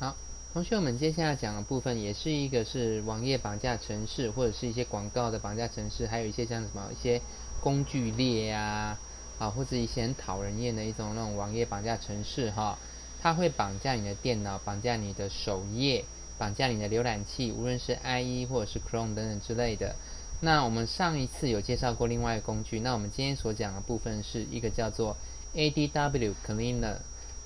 好，同学们接下来讲的部分也是一个是网页绑架程式，或者是一些广告的绑架程式，还有一些像什么一些工具列或者一些很讨人厌的一种那种网页绑架程式哈，它会绑架你的电脑，绑架你的首页，绑架你的浏览器，无论是 IE 或者是 Chrome 等等之类的。那我们上一次有介绍过另外一个工具，那我们今天所讲的部分是一个叫做 ADW Cleaner。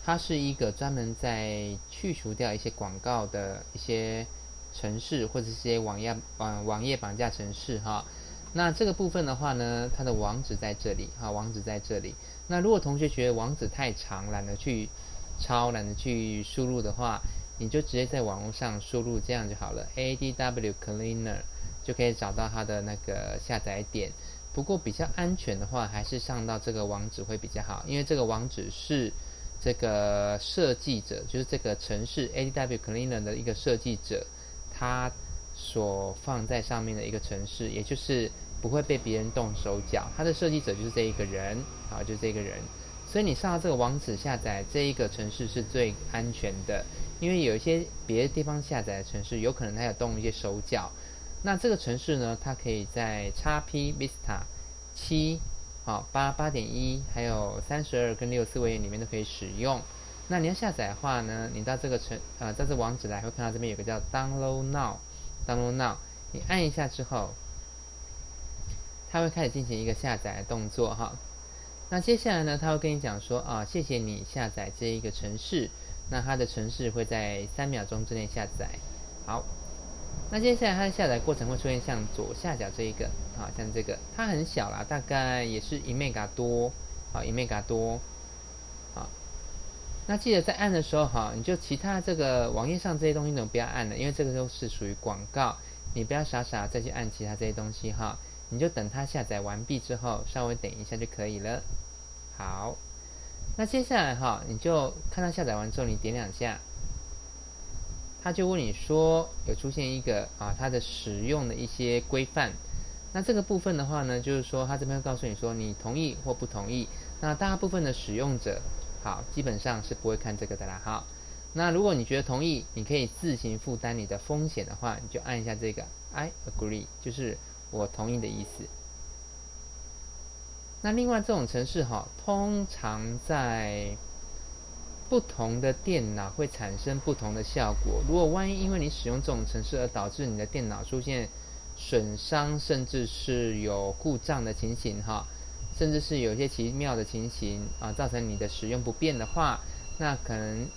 它是一个专门在去除掉一些广告的一些程式，或者是一些网页绑架程式哈。那这个部分的话呢，它的网址在这里哈，网址在这里。那如果同学觉得网址太长，懒得去抄，懒得去输入的话，你就直接在网络上输入这样就好了 ，ADW Cleaner 就可以找到它的那个下载点。不过比较安全的话，还是上到这个网址会比较好，因为这个网址是这个设计者，就是这个程式 ADW Cleaner 的一个设计者，他所放在上面的一个程式，也就是不会被别人动手脚。他的设计者就是这一个人，好，就是这个人。所以你上到这个网址下载这一个程式是最安全的，因为有一些别的地方下载的程式，有可能它有动一些手脚。那这个程式呢，它可以在 XP Vista 78.1还有32跟64位元里面都可以使用。那你要下载的话呢，你到这个在这网址来会看到这边有个叫 Download Now， 你按一下之后，它会开始进行一个下载的动作哈。那接下来呢，它会跟你讲说谢谢你下载这一个程式，那它的程式会在3秒钟之内下载。好，那接下来它的下载过程会出现像左下角这一个像这个，它很小啦，大概也是1 mega 多1 mega 多。好，那记得在按的时候你就其他这个网页上这些东西都不要按了，因为这个都是属于广告，你不要傻傻再去按其他这些东西你就等它下载完毕之后，稍微等一下就可以了。好，那接下来你就看它下载完之后，你点2下，他就问你说有出现一个它的使用的一些规范。那这个部分的话呢，就是说他这边会告诉你说你同意或不同意。那大部分的使用者基本上是不会看这个的啦那如果你觉得同意，你可以自行负担你的风险的话，你就按一下这个 I agree， 就是我同意的意思。那另外这种程式通常在不同的电脑会产生不同的效果。如果万一因为你使用这种程式而导致你的电脑出现损伤，甚至是有故障的情形甚至是有一些奇妙的情形造成你的使用不便的话，那可能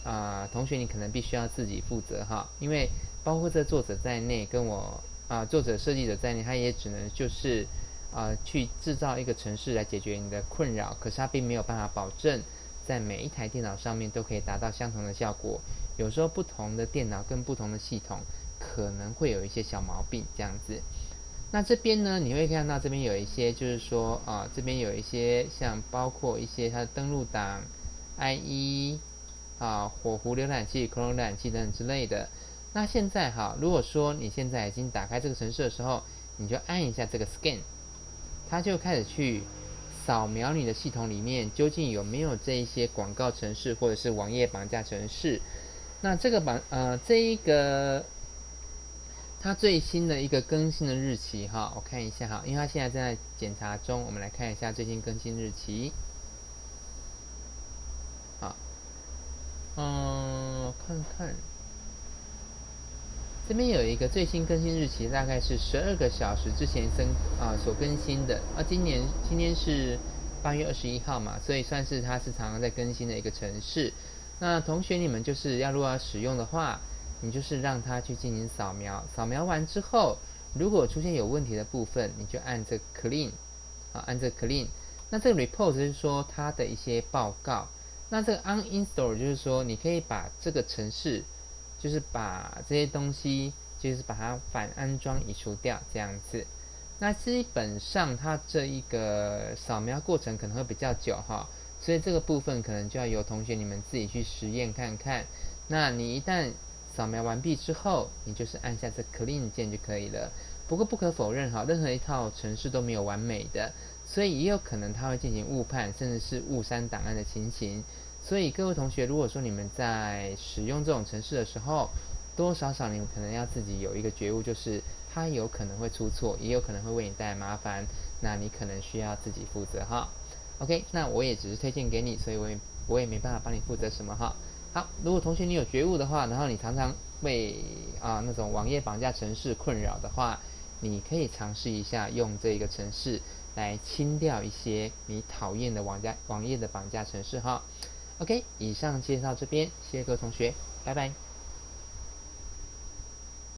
同学你可能必须要自己负责因为包括这作者在内，跟我作者设计者在内，他也只能就是去制造一个程式来解决你的困扰，可是他并没有办法保证在每一台电脑上面都可以达到相同的效果。有时候不同的电脑跟不同的系统可能会有一些小毛病这样子。那这边呢，你会看到这边有一些就是说这边有一些像包括一些它的登录档 IE 火狐浏览器 Chrome 浏览器等等之类的。那现在如果说你现在已经打开这个程式的时候，你就按一下这个 Scan， 它就开始去扫描你的系统里面究竟有没有这一些广告程式或者是网页绑架程式。那这个这一个它最新的一个更新的日期我看一下因为它现在正在检查中，我们来看一下最新更新日期。看看这边有一个最新更新日期，大概是12个小时之前所更新的今天是8月21号嘛，所以算是它是常常在更新的一个程式。那同学你们就是如果要使用的话，你就是让它去进行扫描，扫描完之后，如果出现有问题的部分，你就按这 clean 按这 clean。那这个 report 就是说它的一些报告。那这个 uninstall 就是说你可以把这个程式，就是把这些东西就是把它反安装移除掉这样子。那基本上它这一个扫描过程可能会比较久所以这个部分可能就要由同学你们自己去实验看看。那你一旦扫描完毕之后，你就是按下这 clean 键就可以了。不过不可否认任何一套程式都没有完美的，所以也有可能它会进行误判，甚至是误删档案的情形。所以各位同学，如果说你们在使用这种程式的时候，多多少少你们可能要自己有一个觉悟，就是它有可能会出错，也有可能会为你带来麻烦，那你可能需要自己负责哈。OK， 那我也只是推荐给你，所以我也没办法帮你负责什么哈。好，如果同学你有觉悟的话，然后你常常被那种网页绑架程式困扰的话，你可以尝试一下用这个程式来清掉一些你讨厌的网页的绑架程式哈。OK， 以上介绍这边，谢谢各位同学，拜拜。